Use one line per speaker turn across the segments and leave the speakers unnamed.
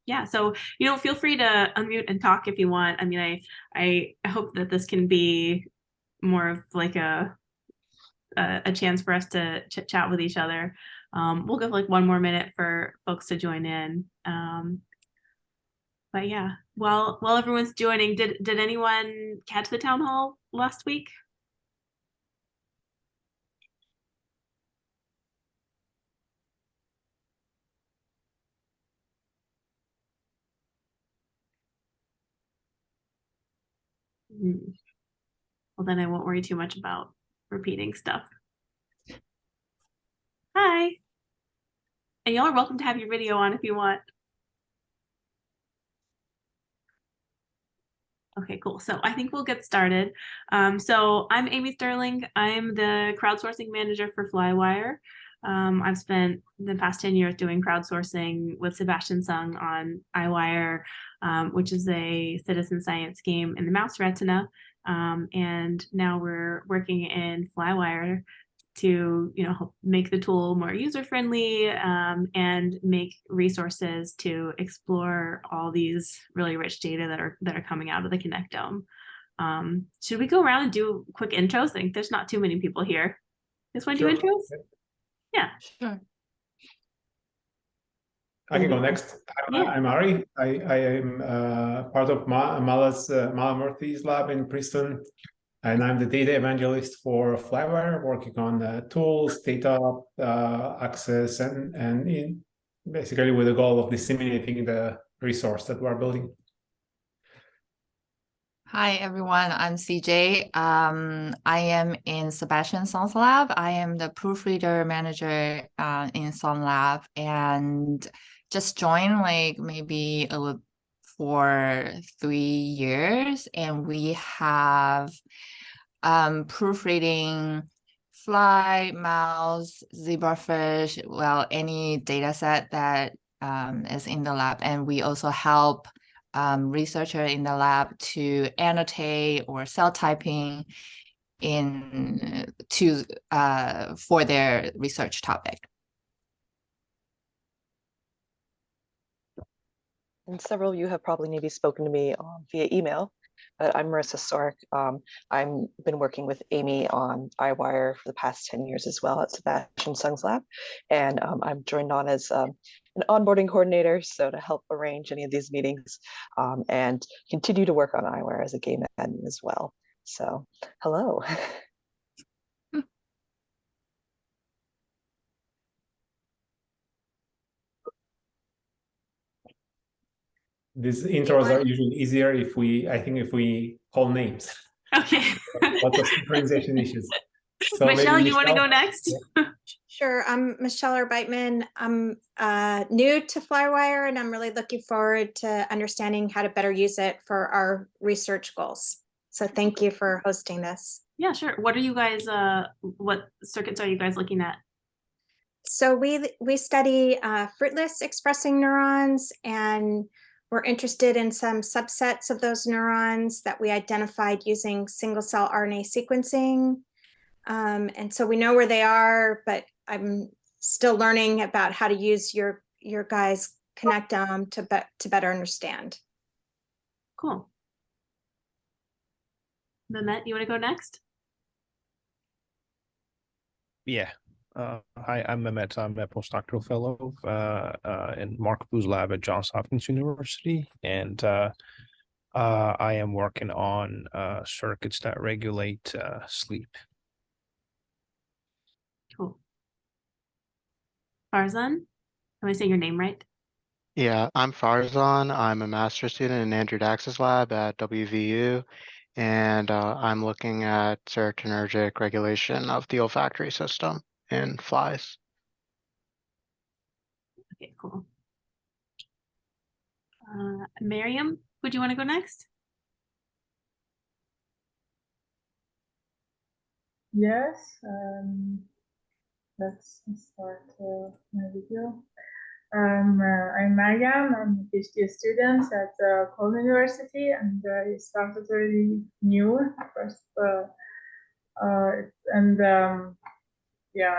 Yeah, so feel free to unmute and talk if you want. I mean, I hope that this can be more of like a chance for us to chit chat with each other. We'll give like one more minute for folks to join in. But yeah, while everyone's joining, did anyone catch the town hall last week? Hmm. Well, then I won't worry too much about repeating stuff. Hi, and y'all are welcome to have your video on if you want. Okay, cool. So I think we'll get started. So I'm Amy Sterling. I'm the crowdsourcing manager for FlyWire. I've spent the past 10 years doing crowdsourcing with Sebastian Sung on iWire, which is a citizen science game in the mouse retina. And now we're working in FlyWire to help make the tool more user friendly, and make resources to explore all these really rich data that are coming out of the Connectome. Should we go around and do quick intros? I think there's not too many people here. Just want to do intros? Yeah.
Sure.
I can go next. I'm Ari. I am part of Mala's Murthy's lab in Princeton, and I'm the data evangelist for FlyWire, working on tools, data access, and basically with the goal of disseminating the resource that we're building.
Hi, everyone. I'm CJ. I am in Sebastian Song's lab. I am the proofreader manager in Song Lab, and just joined like maybe for 3 years, and we have proofreading fly, mouse, zebrafish, well, any data set that is in the lab. And we also help researcher in the lab to annotate or cell typing for their research topic.
And several of you have probably maybe spoken to me via email, but I'm Marissa Sork. I've been working with Amy on iWire for the past 10 years as well at Sebastian Sung's lab. And I'm joined on as an onboarding coordinator, so to help arrange any of these meetings, and continue to work on iWire as a game admin as well. So, hello.
These intros are usually easier if we call names.
Okay.
Lots of synchronization issues. So
Michelle,
maybe
you want to go next?
Sure. I'm Michelle Arbeitman. I'm new to FlyWire, and I'm really looking forward to understanding how to better use it for our research goals. So thank you for hosting this.
Yeah, sure. What are you guys, what circuits are you guys looking at?
So we study fruitless expressing neurons, and we're interested in some subsets of those neurons that we identified using single cell RNA sequencing. And so we know where they are, but I'm still learning about how to use your guys' Connectome to better understand.
Cool. Mehmet, you want to go next?
Yeah. Hi, I'm Mehmet. I'm a postdoctoral fellow in Mark Boo's lab at Johns Hopkins University, and I am working on circuits that regulate sleep.
Cool. Farzan, am I saying your name right?
Yeah, I'm Farzan. I'm a master's student in Andrew Dax's lab at WVU, and I'm looking at serotonergic regulation of the olfactory system in flies.
Okay, cool. Miriam, would you want to go next?
Yes, let's start my video. I'm Mariam. I'm a PhD student at Cole University, and I started really new first. Yeah,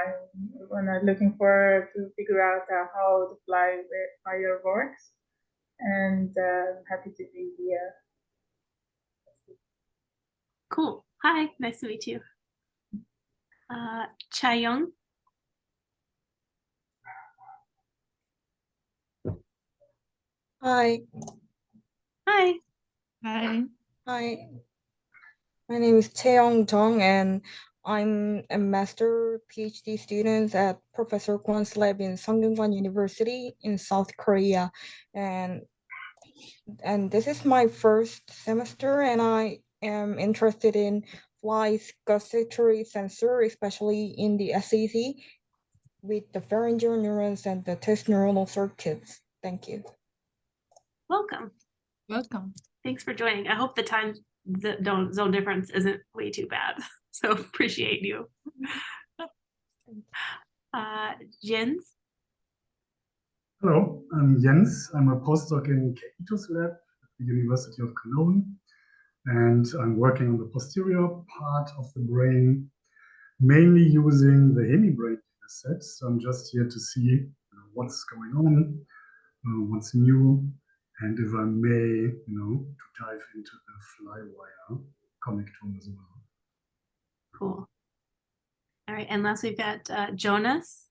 I'm looking forward to figure out how the FlyWire works. and happy to be here.
Cool. Hi, nice to meet you. Chayoung.
Hi.
Hi.
Hi.
Hi. My name is Taeyong Jung, and I'm a master PhD student at Professor Kwon's lab in Sungkyunkwan University in South Korea. And this is my first semester, and I am interested in flies gustatory sensor, especially in the SEC with the pharyngeal neurons and the test neuronal circuits. Thank you.
Welcome.
Welcome.
Thanks for joining. I hope the time zone difference isn't way too bad. So appreciate you. Jens.
Hello, I'm Jens. I'm a postdoc in Keito's lab at the University of Cologne, and I'm working on the posterior part of the brain, mainly using the hemibrain dataset. So I'm just here to see what's going on, what's new, and if I may, to dive into the FlyWire connectome as well.
Cool. All right, and last we've got Jonas.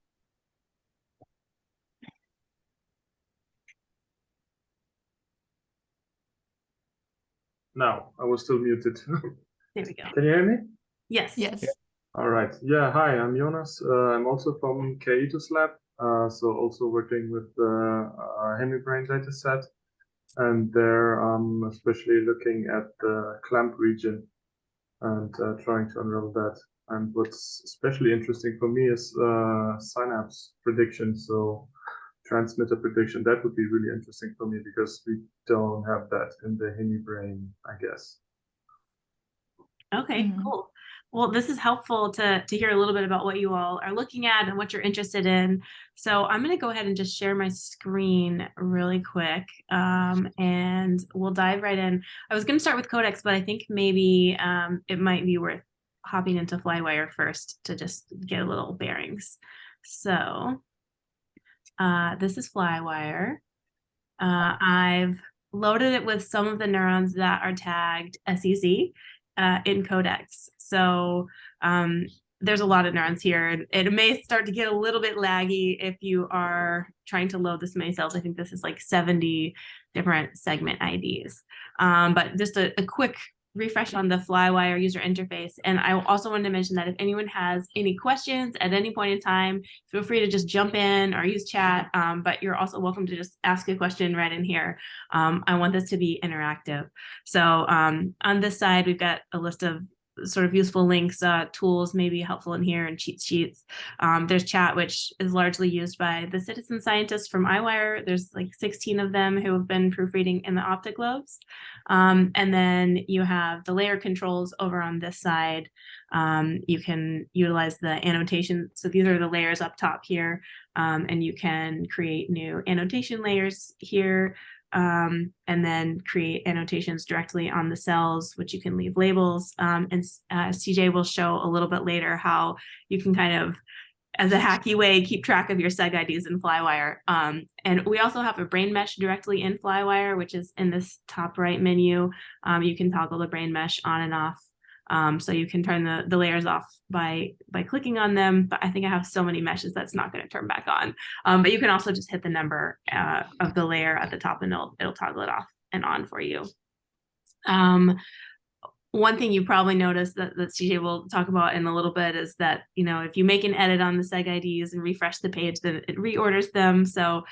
No, I was still muted.
There we go.
Can you hear me?
Yes.
Yes.
All right. Yeah, hi, I'm Jonas. I'm also from Keito's lab, so also working with the hemibrain dataset. And there I'm especially looking at the clamp region and trying to unravel that. And what's especially interesting for me is synapse prediction. So transmitter prediction, that would be really interesting for me because we don't have that in the hemibrain, I guess.
Okay, cool. Well, this is helpful to hear a little bit about what you all are looking at and what you're interested in. So I'm going to go ahead and just share my screen really quick, and we'll dive right in. I was going to start with CoDEx, but I think maybe it might be worth hopping into FlyWire first to just get a little bearings. So this is FlyWire. I've loaded it with some of the neurons that are tagged SEZ in CoDEx. So there's a lot of neurons here, and it may start to get a little bit laggy if you are trying to load this many cells. I think this is like 70 different segment IDs. But just a quick refresh on the FlyWire user interface. And I also wanted to mention that if anyone has any questions at any point in time, feel free to just jump in or use chat, but you're also welcome to just ask a question right in here. I want this to be interactive. So on this side, we've got a list of sort of useful links, tools may be helpful in here, and cheat sheets. There's chat, which is largely used by the citizen scientists from iWire. There's like 16 of them who have been proofreading in the optic lobes. And then you have the layer controls over on this side. You can utilize the annotation. So these are the layers up top here, and you can create new annotation layers here. And then create annotations directly on the cells, which you can leave labels. And CJ will show a little bit later how you can kind of, as a hacky way, keep track of your seg IDs in FlyWire. And we also have a brain mesh directly in FlyWire, which is in this top right menu. You can toggle the brain mesh on and off. So you can turn the layers off by clicking on them, but I think I have so many meshes that's not going to turn back on. But you can also just hit the number of the layer at the top, and it'll toggle it off and on for you. One thing you probably noticed that CJ will talk about in a little bit is that, if you make an edit on the seg IDs and refresh the page, then it reorders them. So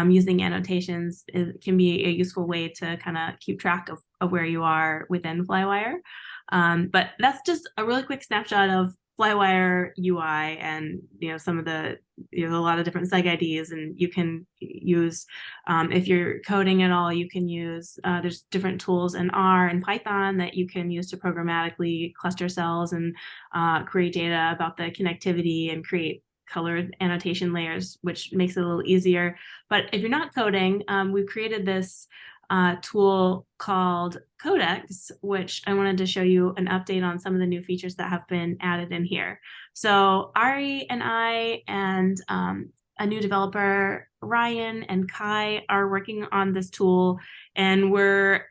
using annotations can be a useful way to kind of keep track of where you are within FlyWire. But that's just a really quick snapshot of FlyWire UI, and some of the a lot of different seg IDs, and you can use if you're coding at all, you can use there's different tools in R and Python that you can use to programmatically cluster cells and create data about the connectivity and create colored annotation layers, which makes it a little easier. But if you're not coding, we've created this tool called CoDEx, which I wanted to show you an update on some of the new features that have been added in here. So Ari and I and a new developer, Ryan and Kai, are working on this tool, and we're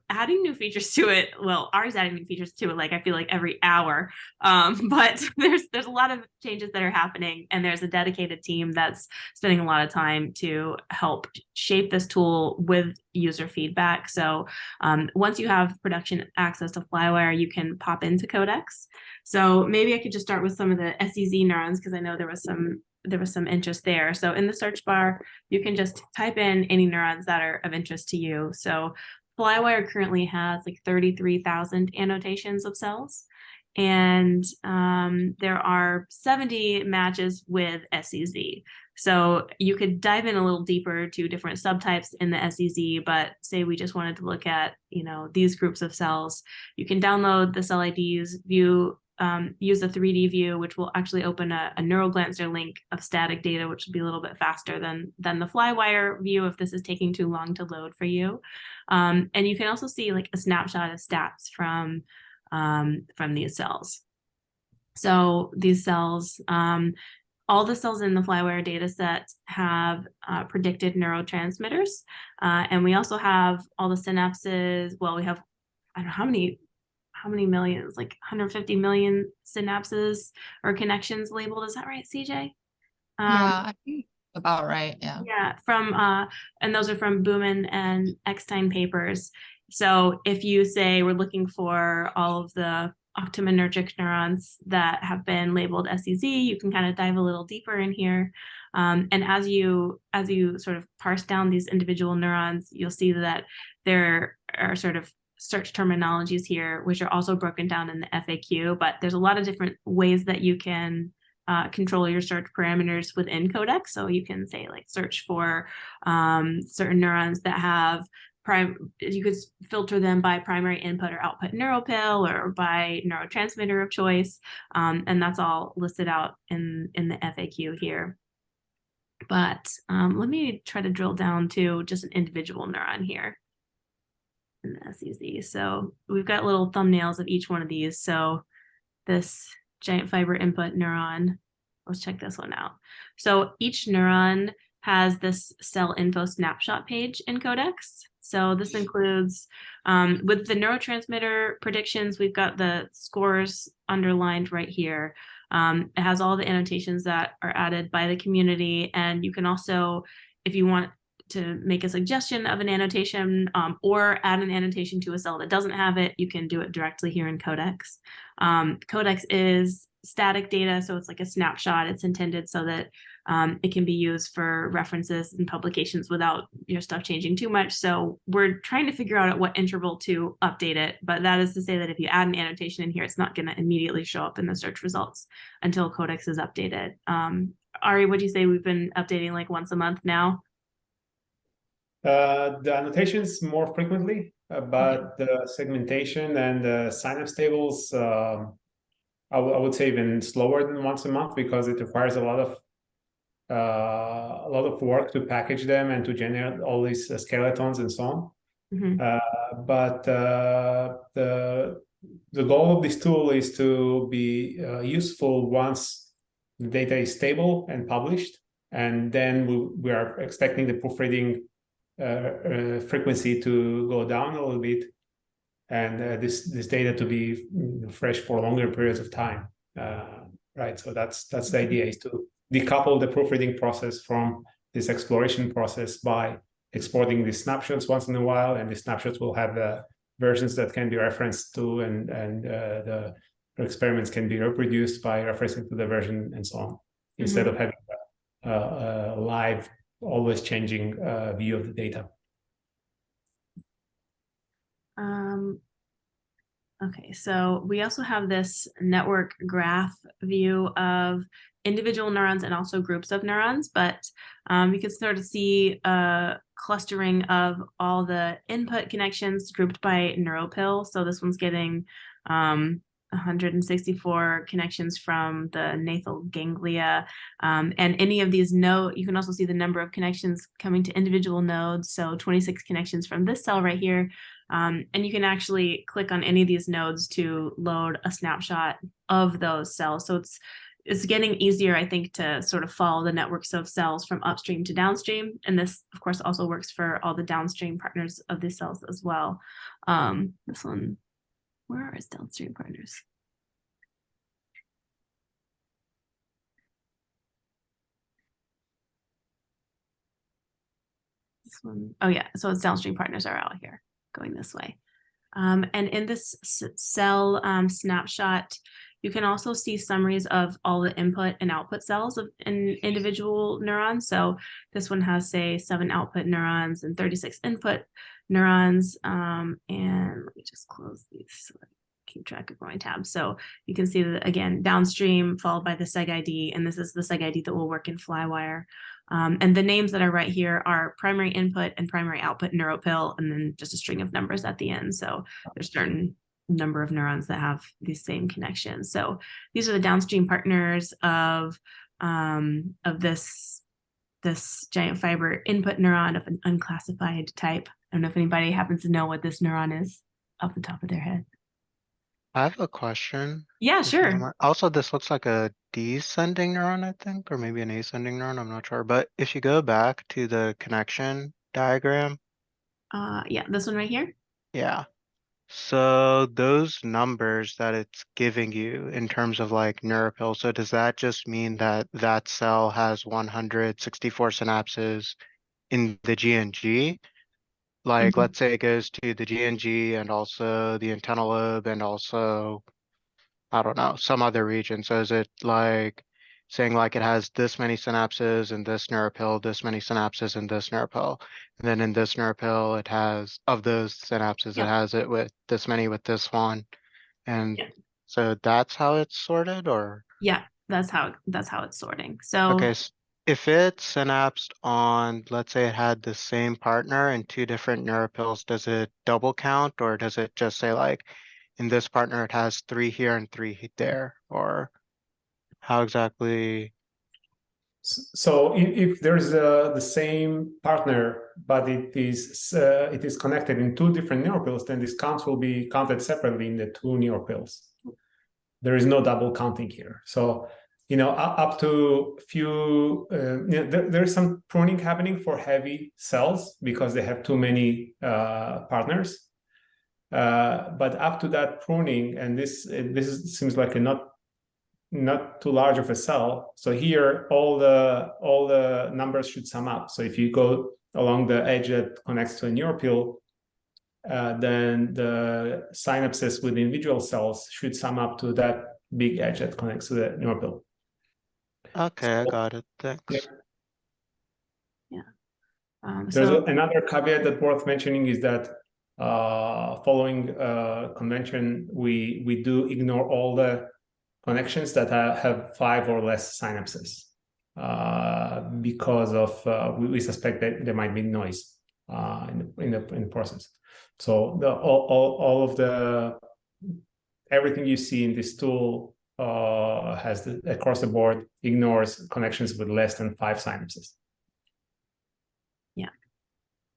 adding new features to it. Well, Ari's adding new features to it, like I feel like every hour. But there's a lot of changes that are happening, and there's a dedicated team that's spending a lot of time to help shape this tool with user feedback. So once you have production access to FlyWire, you can pop into CoDex. So maybe I could just start with some of the SEZ neurons, because I know there was some interest there. So in the search bar, you can just type in any neurons that are of interest to you. So FlyWire currently has like 33,000 annotations of cells, and there are 70 matches with SEZ. So you could dive in a little deeper to different subtypes in the SEZ, but say we just wanted to look at, these groups of cells, you can download the cell IDs, use a 3D view, which will actually open a NeuroGlancer link of static data, which will be a little bit faster than the FlyWire view if this is taking too long to load for you. And you can also see like a snapshot of stats from these cells. So these cells, all the cells in the FlyWire data set have predicted neurotransmitters. And we also have all the synapses. Well, we have, I don't know how many millions, like 150 million synapses or connections labeled. Is that right, CJ?
Yeah, I think about right. Yeah.
Yeah, and those are from Booman and Eckstein papers. So if you say we're looking for all of the optiminergic neurons that have been labeled SEZ, you can kind of dive a little deeper in here. And as you sort of parse down these individual neurons, you'll see that there are sort of search terminologies here, which are also broken down in the FAQ, but there's a lot of different ways that you can control your search parameters within CoDex. So you can say like search for certain neurons that have you could filter them by primary input or output neuropil or by neurotransmitter of choice. And that's all listed out in the FAQ here. But let me try to drill down to just an individual neuron here in the SEZ. So we've got little thumbnails of each one of these. So this giant fiber input neuron, let's check this one out. So each neuron has this cell info snapshot page in CoDex. So this includes, with the neurotransmitter predictions, we've got the scores underlined right here. It has all the annotations that are added by the community. And you can also, if you want to make a suggestion of an annotation or add an annotation to a cell that doesn't have it, you can do it directly here in CoDex. CoDex is static data, so it's like a snapshot. It's intended so that it can be used for references and publications without your stuff changing too much. So we're trying to figure out at what interval to update it. But that is to say that if you add an annotation in here, it's not going to immediately show up in the search results until CoDex is updated. Ari, would you say we've been updating like once a month now?
The annotations more frequently, but the segmentation and the synapse tables, I would say even slower than once a month, because it requires a lot of work to package them and to generate all these skeletons and so on. Mm-hmm. But the goal of this tool is to be useful once the data is stable and published, and then we are expecting the proofreading frequency to go down a little bit, and this data to be fresh for longer periods of time. Right. So that's the idea, is to decouple the proofreading process from this exploration process by exporting these snapshots once in a while, and the snapshots will have the versions that can be referenced to, and the experiments can be reproduced by referencing to the version and so on, instead of having a live, always changing view of the data.
Okay, so we also have this network graph view of individual neurons and also groups of neurons, but you can sort of see a clustering of all the input connections grouped by neuropil. So this one's getting 164 connections from the nathal ganglia, and any of these you can also see the number of connections coming to individual nodes. So 26 connections from this cell right here. And you can actually click on any of these nodes to load a snapshot of those cells. So it's getting easier, I think, to sort of follow the networks of cells from upstream to downstream. And this, of course, also works for all the downstream partners of these cells as well. This one, where are its downstream partners? This one, oh yeah, so its downstream partners are out here going this way. And in this cell snapshot, you can also see summaries of all the input and output cells of an individual neuron. So this one has, say, 7 output neurons and 36 input neurons. And let me just close these so I keep track of my tabs. So you can see that, again, downstream followed by the seg ID, and this is the seg ID that will work in FlyWire. And the names that are right here are primary input and primary output neuropil, and then just a string of numbers at the end. So there's certain number of neurons that have these same connections. So these are the downstream partners of this giant fiber input neuron of an unclassified type. I don't know if anybody happens to know what this neuron is off the top of their head.
I have a question.
Yeah,
if you don't
sure.
mind. Also, this looks like a descending neuron, I think, or maybe an ascending neuron. I'm not sure. But if you go back to the connection diagram,
Yeah, this one right here.
yeah. So those numbers that it's giving you in terms of like neuropil, so does that just mean that that cell has 164 synapses in the GNG? Like,
Mhm.
let's say it goes to the GNG and also the antennal lobe and also, I don't know, some other region. So is it like saying like it has this many synapses in this neuropil, this many synapses in this neuropil, and then in this neuropil it has, of those synapses, it
Yep.
has it with this many with this one, and
Yeah.
so that's how it's sorted, or
Yeah, that's how it's sorting. So
okay, if it's synapsed on, let's say it had the same partner in 2 different neuropils, does it double count, or does it just say like in this partner it has 3 here and 3 there, or how exactly?
So if there's the same partner, but it is connected in 2 different neuropils, then these counts will be counted separately in the 2 neuropils. There is no double counting here. So, up to few, there's some pruning happening for heavy cells because they have too many partners. But up to that pruning, and this seems like a not too large of a cell. So here, all the numbers should sum up. So if you go along the edge that connects to a neuropil, then the synapses with individual cells should sum up to that big edge that connects to the neuropil.
Okay, I got it. Thanks.
yeah.
There's
So
another caveat that worth mentioning is that following convention, we do ignore all the connections that have 5 or less synapses because of we suspect that there might be noise in the process. So all of the everything you see in this tool has across the board ignores connections with less than 5 synapses.
yeah,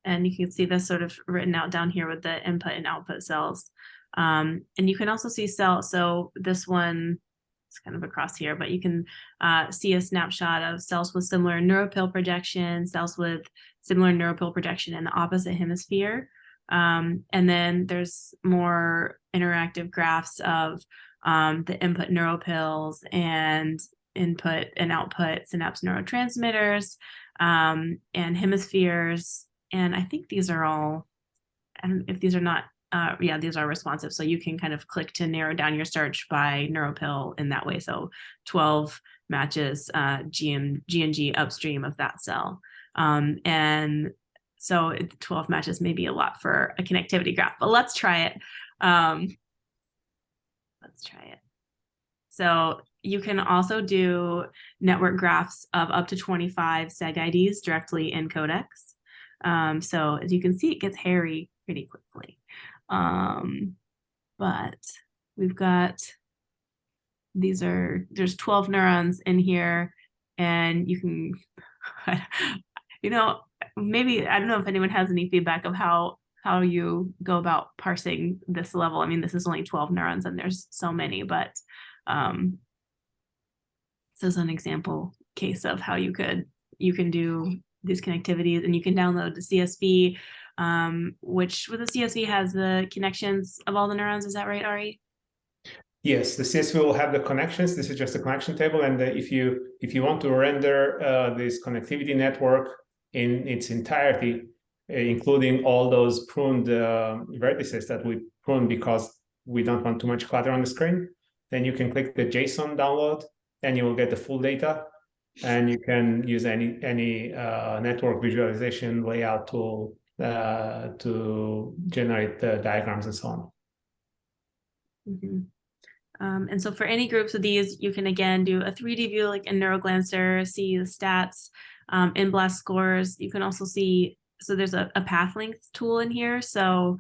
and you can see this sort of written out down here with the input and output cells. And you can also see so this one, it's kind of across here, but you can see a snapshot of cells with similar neuropil projection, cells with similar neuropil projection in the opposite hemisphere. And then there's more interactive graphs of the input neuropils and input and output synapse neurotransmitters and hemispheres. And I think these are all, I don't know if these are not, yeah, these are responsive. So you can kind of click to narrow down your search by neuropil in that way. So 12 matches GNG upstream of that cell. And so 12 matches may be a lot for a connectivity graph, but let's try it. Let's try it. So you can also do network graphs of up to 25 seg IDs directly in CoDEx. So as you can see, it gets hairy pretty quickly. But we've got, there's 12 neurons in here, and you can, maybe, I don't know if anyone has any feedback of how you go about parsing this level. I mean, this is only 12 neurons and there's so many, but So it's an example case of how you can do these connectivities, and you can download the CSV, which with the CSV has the connections of all the neurons. Is that right, Ari?
Yes, the CSV will have the connections. This is just a connection table, and if you want to render this connectivity network in its entirety, including all those pruned vertices that we pruned because we don't want too much clutter on the screen, then you can click the JSON download, and you will get the full data, and you can use any network visualization layout tool to generate the diagrams and so on.
Mm-hmm. And so for any groups of these, you can again do a 3D view like in Neuroglancer, see the stats, in blast scores. You can also see, so there's a path length tool in here. So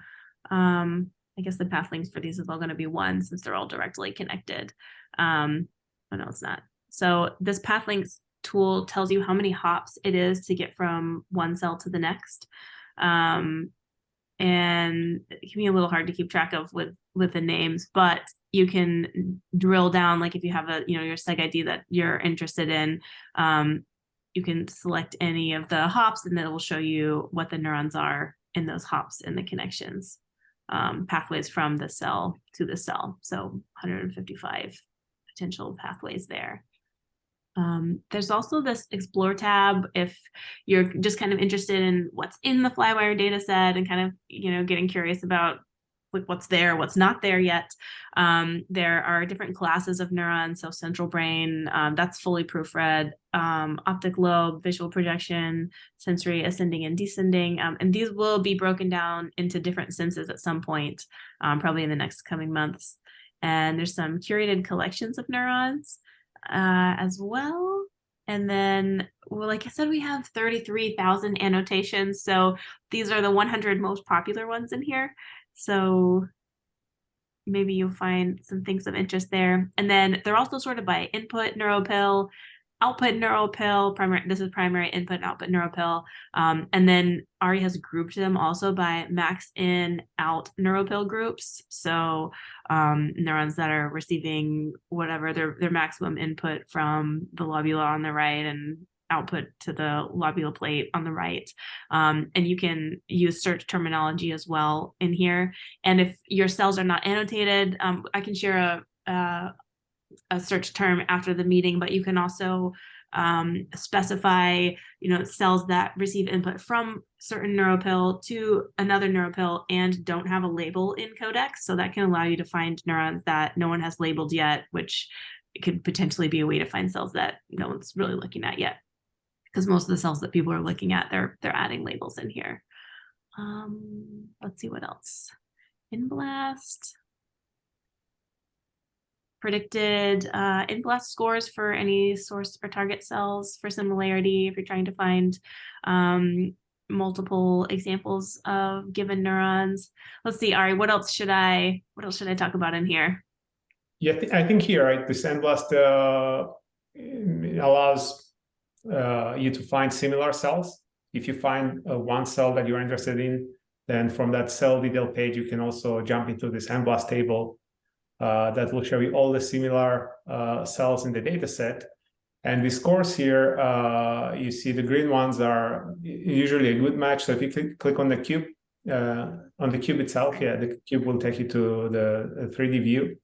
I guess the path length for these is all going to be 1 since they're all directly connected. Oh no, it's not. So this path length tool tells you how many hops it is to get from one cell to the next. And it can be a little hard to keep track of with the names, but you can drill down, like if you have a, your seg ID that you're interested in, you can select any of the hops and then it will show you what the neurons are in those hops in the connections, pathways from the cell to the cell. So 155 potential pathways there. There's also this Explore tab if you're just kind of interested in what's in the FlyWire data set and kind of, getting curious about like what's there, what's not there yet. There are different classes of neurons, so central brain, that's fully proofread, optic lobe, visual projection, sensory ascending and descending, and these will be broken down into different senses at some point, probably in the next coming months. And there's some curated collections of neurons as well. And then, well, like I said, we have 33,000 annotations. So these are the 100 most popular ones in here. So maybe you'll find some things of interest there. And then they're also sorted by input neuropil, output neuropil, primary, this is primary input and output neuropil. And then Ari has grouped them also by max in out neuropil groups. So neurons that are receiving whatever their maximum input from the lobula on the right and output to the lobule plate on the right. And you can use search terminology as well in here. And if your cells are not annotated, I can share a search term after the meeting, but you can also specify, cells that receive input from certain neuropil to another neuropil and don't have a label in CoDEx. So that can allow you to find neurons that no one has labeled yet, which could potentially be a way to find cells that no one's really looking at yet. Because most of the cells that people are looking at, they're adding labels in here. Let's see what else. In blast. Predicted in blast scores for any source or target cells for similarity if you're trying to find multiple examples of given neurons. Let's see, Ari, what else should I talk about in here?
Yeah, I think here, right, this blast allows you to find similar cells. If you find one cell that you're interested in, then from that cell detail page, you can also jump into this blast table that will show you all the similar cells in the data set. And the scores here, you see the green ones are usually a good match. So if you click on the cube itself, yeah, the cube will take you to the 3D view.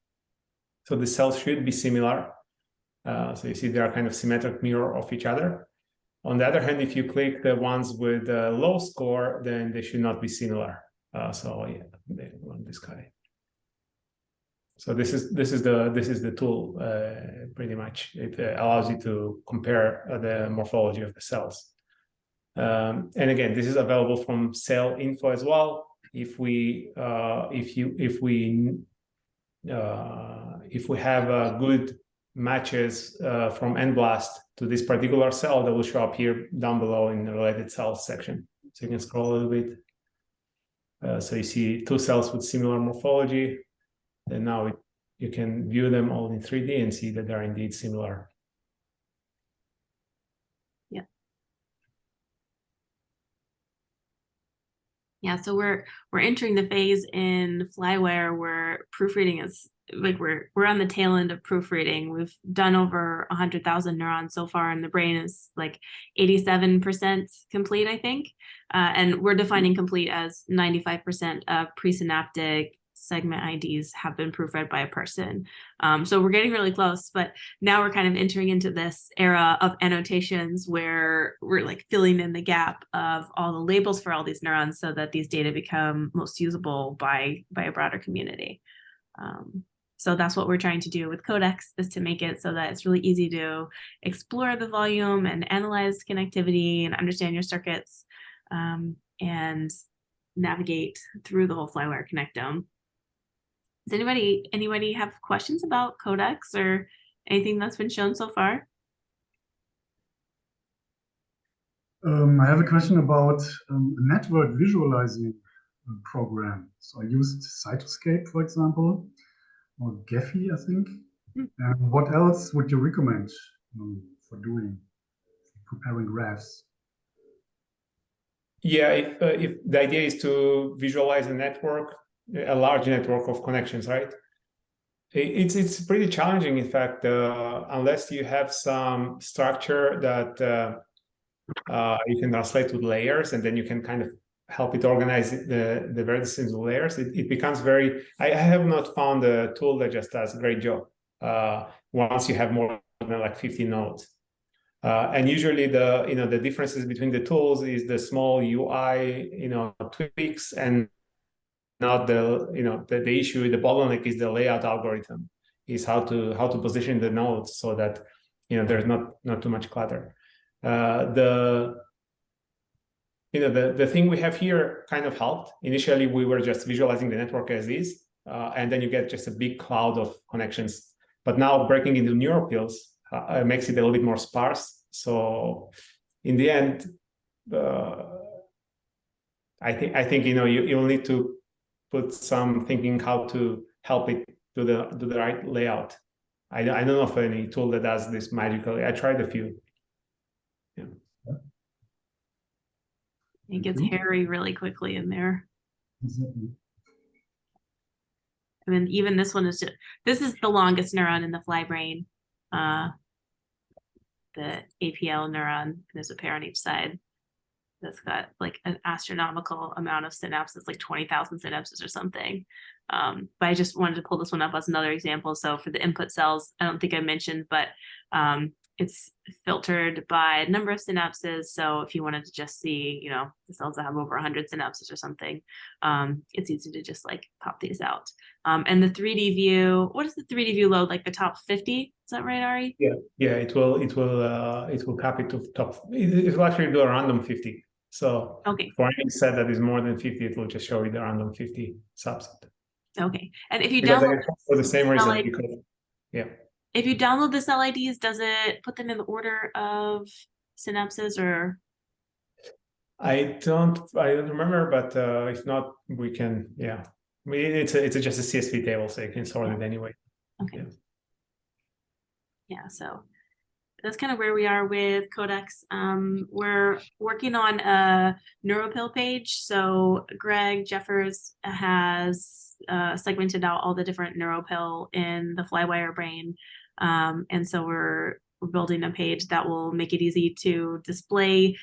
So the cells should be similar. So you see they are kind of symmetric mirror of each other. On the other hand, if you click the ones with a low score, then they should not be similar. So yeah, they want this guy. So this is the tool pretty much. It allows you to compare the morphology of the cells. And again, this is available from cell info as well. If we have good matches from NBLAST to this particular cell, that will show up here down below in the related cells section. So you can scroll a little bit. So you see two cells with similar morphology. And now you can view them all in 3D and see that they're indeed similar.
Yeah. Yeah, so we're entering the phase in FlyWire where proofreading is like we're on the tail end of proofreading. We've done over 100,000 neurons so far, and the brain is like 87% complete, I think. And we're defining complete as 95% of presynaptic segment IDs have been proofread by a person. So we're getting really close, but now we're kind of entering into this era of annotations where we're like filling in the gap of all the labels for all these neurons so that these data become most usable by a broader community. So that's what we're trying to do with CoDEx, is to make it so that it's really easy to explore the volume and analyze connectivity and understand your circuits, and navigate through the whole FlyWire connectome. Does anybody have questions about CoDEx or anything that's been shown so far?
I have a question about a network visualizing program. So I used Cytoscape, for example, or Gephi, I think. And what else would you recommend for preparing graphs?
Yeah, if the idea is to visualize a large network of connections, right? It's pretty challenging, in fact, unless you have some structure that you can translate to layers, and then you can kind of help it organize the vertices into layers. It becomes very. I have not found a tool that just does a great job once you have more than like 50 nodes. And usually the differences between the tools is the small UI tweaks, and not the issue. The bottleneck is the layout algorithm, is how to position the nodes so that there's not too much clutter. The thing we have here kind of helped. Initially, we were just visualizing the network as is, and then you get just a big cloud of connections. But now breaking into neuropils makes it a little bit more sparse. So in the end, I think you'll need to put some thinking how to help it do the right layout. I don't know of any tool that does this magically. I tried a few. Yeah.
It gets hairy really quickly in there.
Exactly.
I mean, even this one is this is the longest neuron in the fly brain. The APL neuron, there's a pair on each side that's got like an astronomical amount of synapses, like 20,000 synapses or something. But I just wanted to pull this one up as another example. So for the input cells, I don't think I mentioned, but it's filtered by number of synapses. So if you wanted to just see, the cells that have over 100 synapses or something, it's easy to just like pop these out. And the 3D view, what does the 3D view load? Like the top 50? Is that right, Ari?
Yeah. It will copy to top. It will actually do a random 50. So
okay,
for any set that is more than 50, it will just show you the random 50 subset.
Okay, and if you
because
download
for the same reason,
LID,
because
if you download the cell IDs, does it put them in the order of synapses or?
I don't remember, but if not, we can. Yeah, I mean, it's just a CSV table, so you can sort it anyway.
Okay. Yeah, so that's kind of where we are with CoDEx. We're working on a NeuroPill page. So Greg Jeffers has segmented out all the different NeuroPill in the FlyWire brain. And so we're building a page that will make it easy to display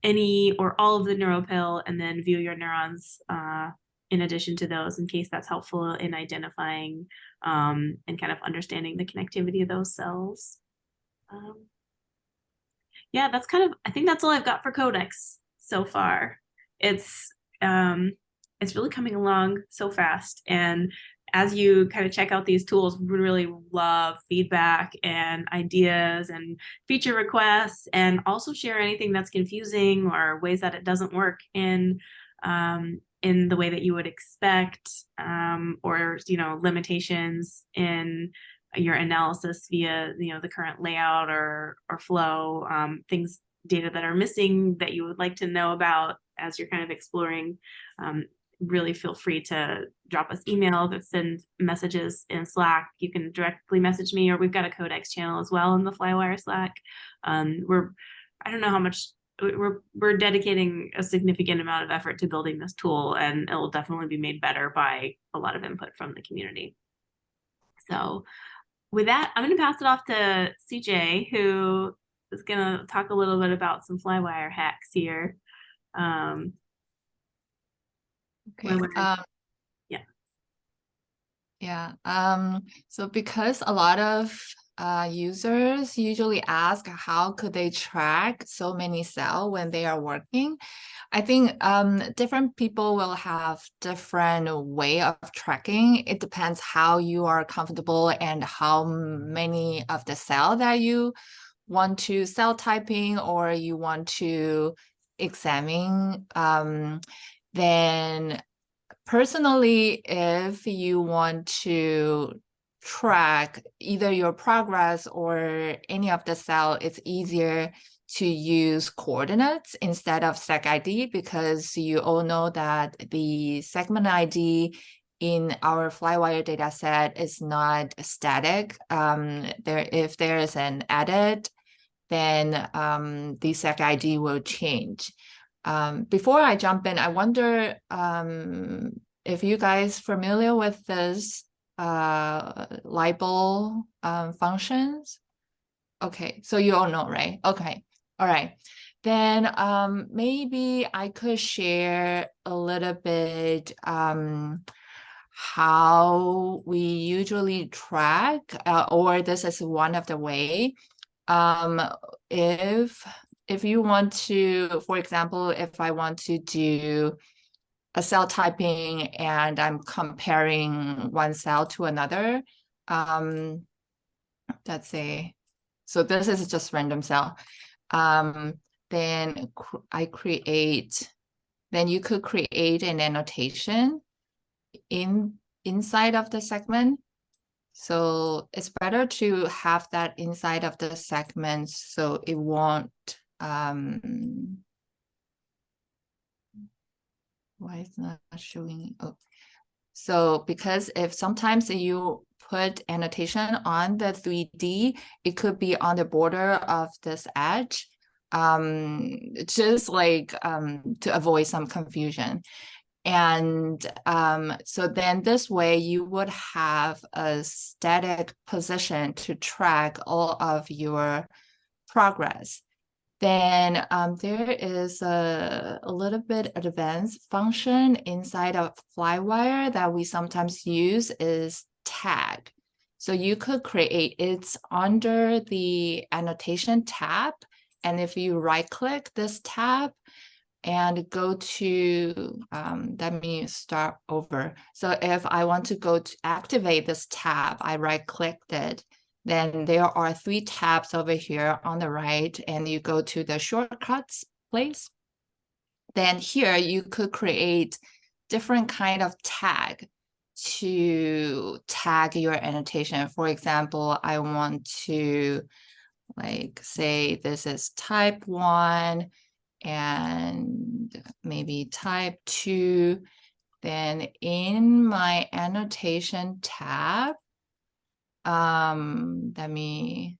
any or all of the NeuroPill and then view your neurons in addition to those, in case that's helpful in identifying and kind of understanding the connectivity of those cells. Yeah, that's I think that's all I've got for CoDEx so far. It's really coming along so fast. And as you kind of check out these tools, we really love feedback and ideas and feature requests, and also share anything that's confusing or ways that it doesn't work in the way that you would expect, or limitations in your analysis via the current layout or flow, data that are missing that you would like to know about as you're kind of exploring. Really feel free to drop us emails or send messages in Slack. You can directly message me, or we've got a CoDEx channel as well in the FlyWire Slack. I don't know how much we're dedicating a significant amount of effort to building this tool, and it will definitely be made better by a lot of input from the community. So with that, I'm going to pass it off to CJ, who is going to talk a little bit about some FlyWire hacks here.
Okay.
Yeah.
Yeah. So because a lot of users usually ask how could they track so many cells when they are working, I think different people will have different way of tracking. It depends how you are comfortable and how many of the cell that you want to cell typing or you want to examine. Then personally, if you want to track either your progress or any of the cell, it's easier to use coordinates instead of seg ID, because you all know that the segment ID in our FlyWire data set is not static. If there is an edit, then the seg ID will change. Before I jump in, I wonder if you guys familiar with this libel functions. Okay, so you all know, right? Okay, all right. Then maybe I could share a little bit how we usually track, or this is one of the way. If you want to, for example, if I want to do a cell typing and I'm comparing one cell to another, let's say, so this is just random cell. Then then you could create an annotation inside of the segment. So it's better to have that inside of the segment so it won't, why is not showing? Oh, so because if sometimes you put annotation on the 3D, it could be on the border of this edge, just like to avoid some confusion. And so then this way you would have a static position to track all of your progress. Then there is a little bit advanced function inside of FlyWire that we sometimes use is tag. So you could create, it's under the annotation tab. And if you right click this tab, and go to, let me start over. So if I want to go to activate this tab, I right clicked it. Then there are 3 tabs over here on the right, and you go to the shortcuts place. Then here you could create different kind of tag to tag your annotation. For example, I want to like say this is type 1, and maybe type 2, then in my annotation tab, let me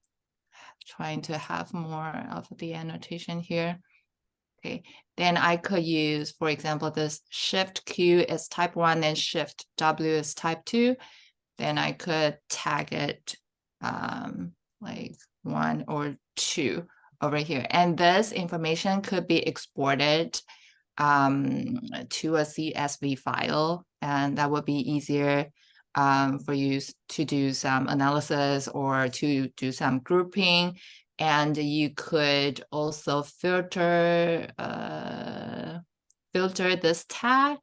trying to have more of the annotation here. Okay, then I could use, for example, this Shift Q is type 1 and Shift W is type 2. Then I could tag it like 1 or 2 over here. And this information could be exported to a CSV file, and that would be easier for you to do some analysis or to do some grouping. And you could also filter this tag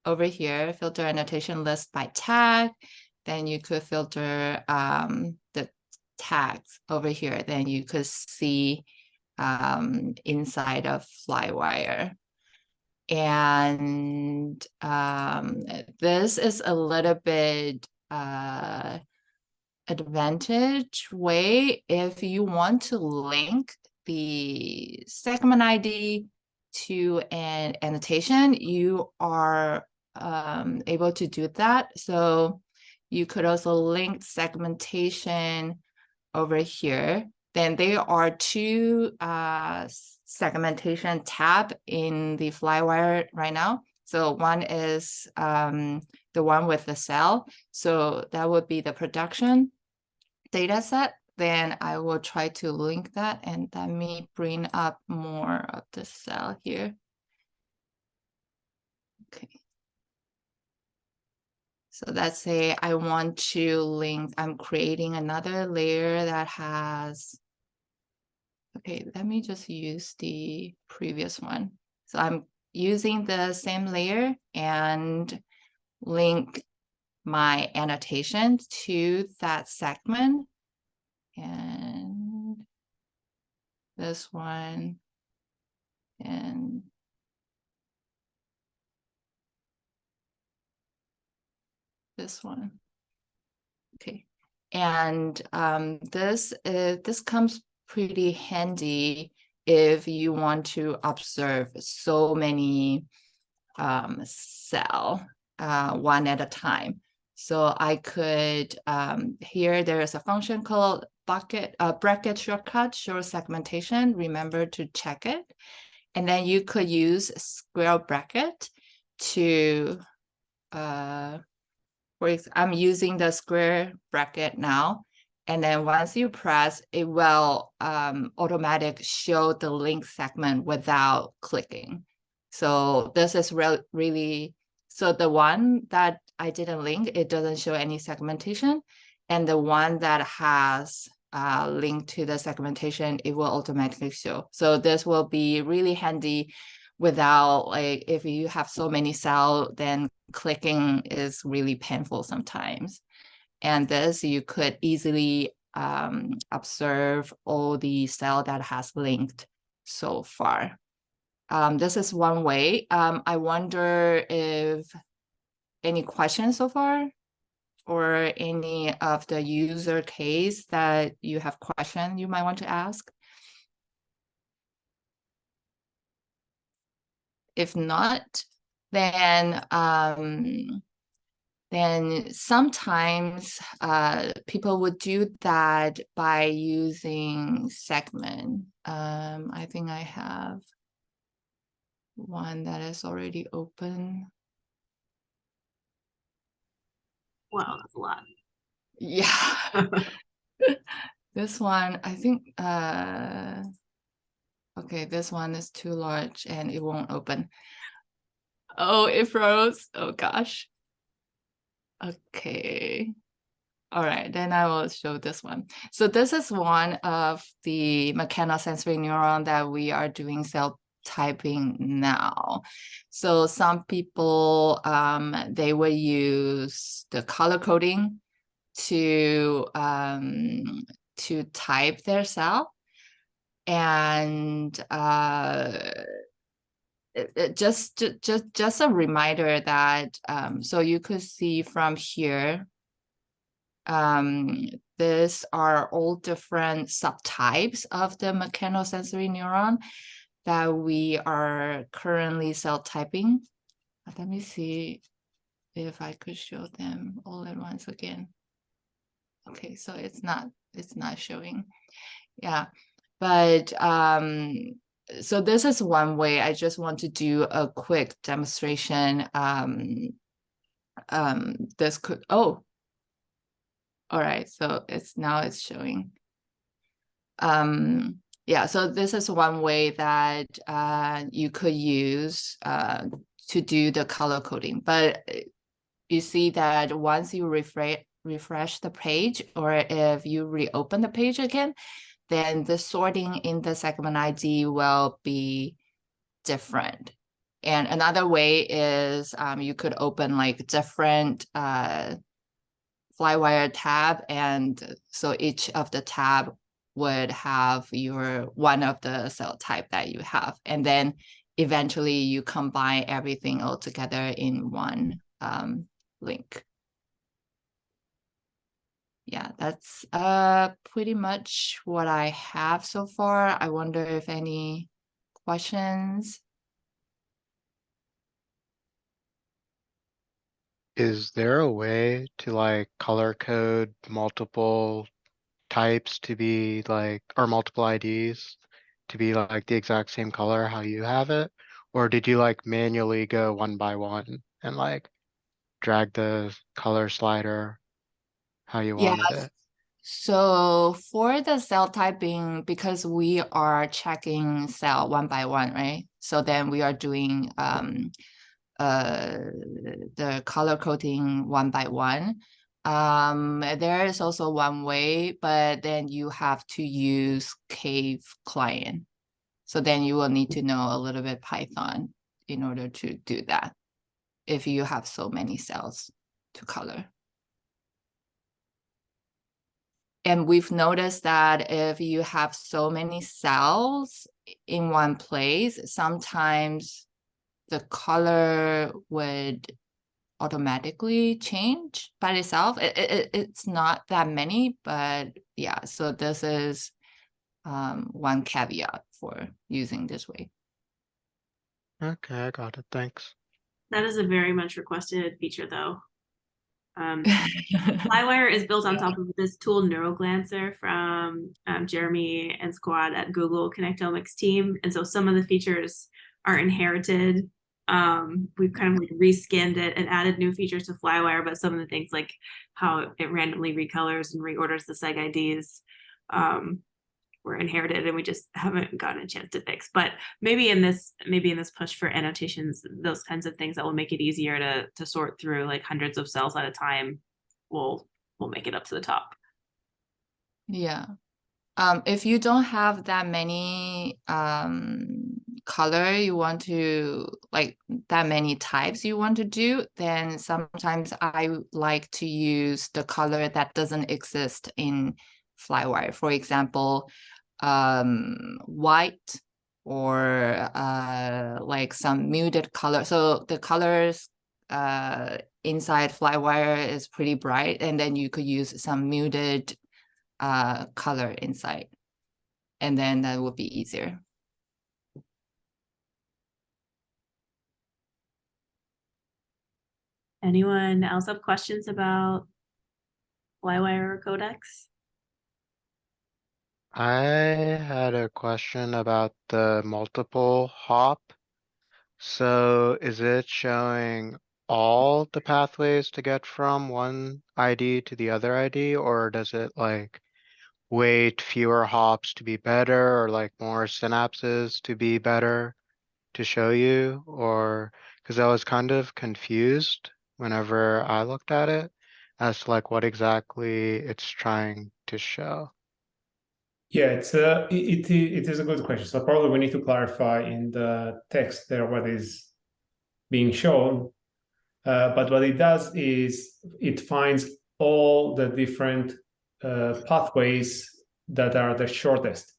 over here, filter annotation list by tag. Then you could filter the tags over here. Then you could see inside of FlyWire. And this is a little bit advantage way if you want to link the segment ID to an annotation, you are able to do that. So you could also link segmentation over here. Then there are 2 segmentation tab in the FlyWire right now. So one is the one with the cell. So that would be the production data set. Then I will try to link that, and let me bring up more of the cell here. Okay. So let's say I want to link, I'm creating another layer that has, okay, let me just use the previous one. So I'm using the same layer and link my annotation to that segment. And this one, and this one. Okay. And this comes pretty handy if you want to observe so many cell one at a time. So I could, here there is a function called bracket shortcut, show segmentation. Remember to check it. And then you could use square bracket to, I'm using the square bracket now. And then once you press, it will automatic show the link segment without clicking. So this is really, so the one that I didn't link, it doesn't show any segmentation. And the one that has link to the segmentation, it will automatically show. So this will be really handy without, like, if you have so many cells, then clicking is really painful sometimes. And this, you could easily observe all the cell that has linked so far. This is one way. I wonder if any questions so far, or any of the user case that you have question you might want to ask. If not, then sometimes people would do that by using segment. I think I have one that is already open.
Wow, that's a lot.
Yeah. This one, I think, okay, this one is too large and it won't open. Oh, it froze. Oh gosh. Okay. All right, then I will show this one. So this is one of the mechanosensory neuron that we are doing cell typing now. So some people, they will use the color coding to type their cell. And just a reminder that so you could see from here, these are all different subtypes of the mechanosensory neuron that we are currently cell typing. Let me see if I could show them all at once again. Okay, so it's not showing. Yeah, but so this is one way. I just want to do a quick demonstration. This could, oh, all right, so it's showing. Yeah, so this is one way that you could use to do the color coding. But you see that once you refresh the page, or if you reopen the page again, then the sorting in the segment ID will be different. And another way is you could open like different FlyWire tab, and so each of the tab would have your one of the cell type that you have, and then eventually you combine everything all together in one link. Yeah, that's pretty much what I have so far. I wonder if any questions.
Is there a way to like color code multiple types to be like, or multiple IDs to be like the exact same color how you have it? Or did you like manually go one by one and like drag the color slider how you
Yeah.
wanted it?
So for the cell typing, because we are checking cell one by one, right? So then we are doing the color coding one by one. There is also one way, but then you have to use Cave client. So then you will need to know a little bit Python in order to do that if you have so many cells to color. And we've noticed that if you have so many cells in one place, sometimes the color would automatically change by itself. It's not that many, but yeah, so this is one caveat for using this way.
Okay, I got it. Thanks.
That is a very much requested feature, though. FlyWire is built on top of this tool NeuroGlancer from Jeremy and squad at Google Connectomics team. And so some of the features are inherited. We've kind of like reskinned it and added new features to FlyWire, but some of the things like how it randomly recolors and reorders the seg IDs were inherited, and we just haven't gotten a chance to fix. But maybe in this push for annotations, those kinds of things that will make it easier to sort through like hundreds of cells at a time will make it up to the top.
Yeah. If you don't have that many color you want to, like that many types you want to do, then sometimes I like to use the color that doesn't exist in FlyWire. For example, white or like some muted color. So the colors inside FlyWire is pretty bright, and then you could use some muted color inside, and then that would be easier.
Anyone else have questions about FlyWire or CoDEx?
I had a question about the multiple hop. So is it showing all the pathways to get from one ID to the other ID, or does it like wait fewer hops to be better, or like more synapses to be better to show you? Or because I was kind of confused whenever I looked at it as to like what exactly it's trying to show.
Yeah, it is a good question. So probably we need to clarify in the text there what is being shown. But what it does is it finds all the different pathways that are the shortest.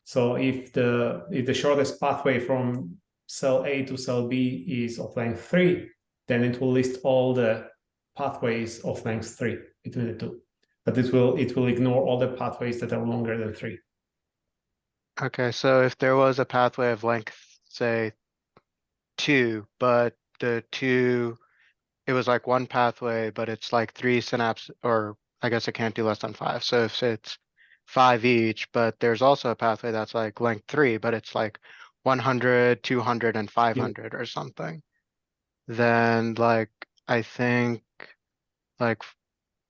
So if the shortest pathway from cell A to cell B is of length 3, then it will list all the pathways of length 3 between the two. But it will ignore all the pathways that are longer than 3.
Okay, so if there was a pathway of length, say 2, but the 2, it was like one pathway, but it's like 3 synapses, or I guess it can't do less than 5. So if it's 5 each, but there's also a pathway that's like length 3, but it's like 100, 200, and 500 or something, then like I think like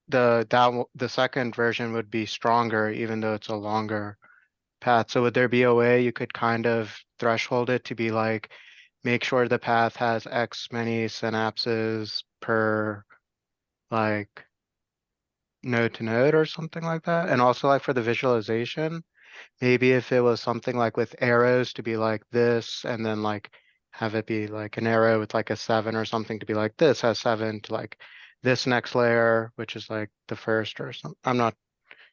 the second version would be stronger, even though it's a longer path. So would there be a way you could kind of threshold it to be like, make sure the path has X many synapses per like node to node or something like that? And also like for the visualization, maybe if it was something like with arrows to be like this, and then like have it be like an arrow with like a 7 or something to be like this has 7 to like this next layer, which is like the first or something. I'm not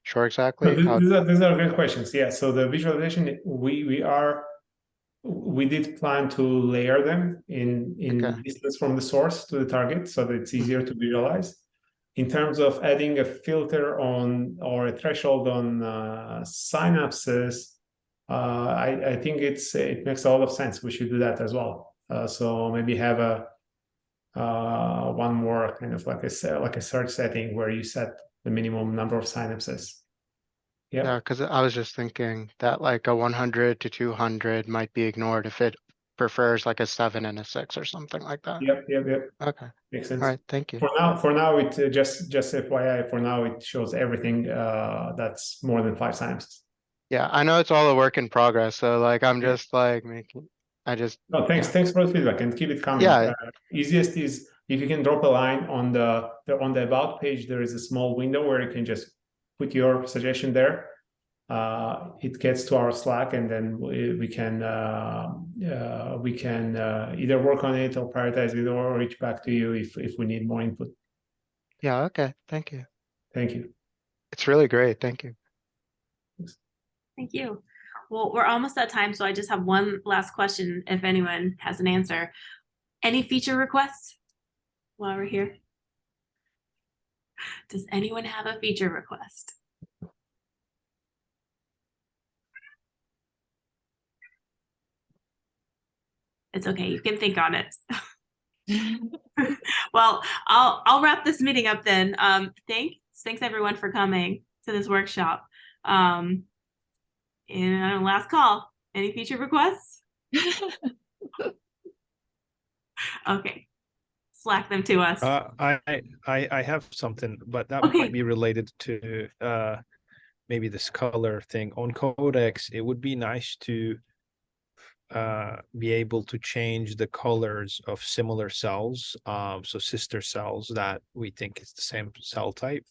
sure exactly how.
These are good questions. Yeah. So the visualization, we did plan to layer them in
Okay.
distance from the source to the target so that it's easier to visualize. In terms of adding a filter on or a threshold on synapses, I think it makes a lot of sense. We should do that as well. So maybe have a one more kind of like a search setting where you set the minimum number of synapses.
Yeah, because I was just thinking that like a 100 to 200 might be ignored if it prefers like a 7 and a 6 or something like that.
Yep.
Okay.
Makes sense.
All right. Thank you.
For now, it just FYI. For now, it shows everything that's more than 5 times.
Yeah, I know it's all a work in progress, so like I'm just like
No, thanks for the feedback and keep it coming.
Yeah.
Easiest is if you can drop a line on the about page. There is a small window where you can just put your suggestion there. It gets to our Slack, and then we can either work on it or prioritize it or reach back to you if we need more input.
Yeah, okay. Thank you.
Thank you.
It's really great. Thank you.
Thank you. Well, we're almost at time, so I just have one last question if anyone has an answer. Any feature requests while we're here? Does anyone have a feature request? It's okay, you can think on it. Well, I'll wrap this meeting up then. Thanks everyone for coming to this workshop. And last call. Any feature requests? Okay, Slack them to us.
I have something, but that might be related to maybe this color thing on CoDex. It would be nice to be able to change the colors of similar cells, so sister cells that we think is the same cell type,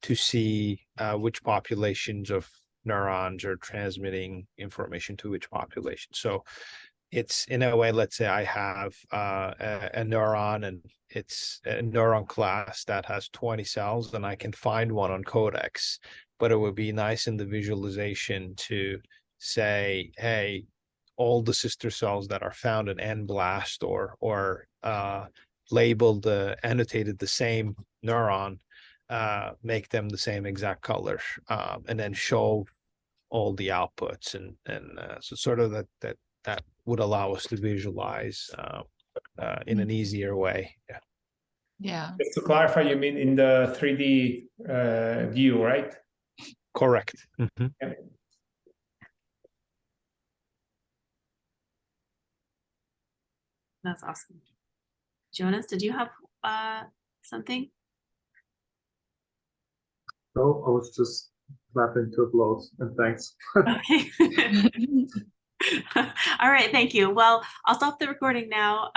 to see which populations of neurons are transmitting information to which population. So it's in a way, let's say I have a neuron and it's a neuron class that has 20 cells, and I can find one on CoDex, but it would be nice in the visualization to say, hey, all the sister cells that are found in NBLAST or labeled, annotated the same neuron, make them the same exact color, and then show all the outputs, and so sort of that would allow us to visualize in an easier way.
Yeah.
Just to clarify, you mean in the 3D view, right?
Correct.
Yeah.
That's awesome. Jonas, did you have something?
No, I was just clapping to applause and thanks.
Okay. All right, thank you. Well, I'll stop the recording now.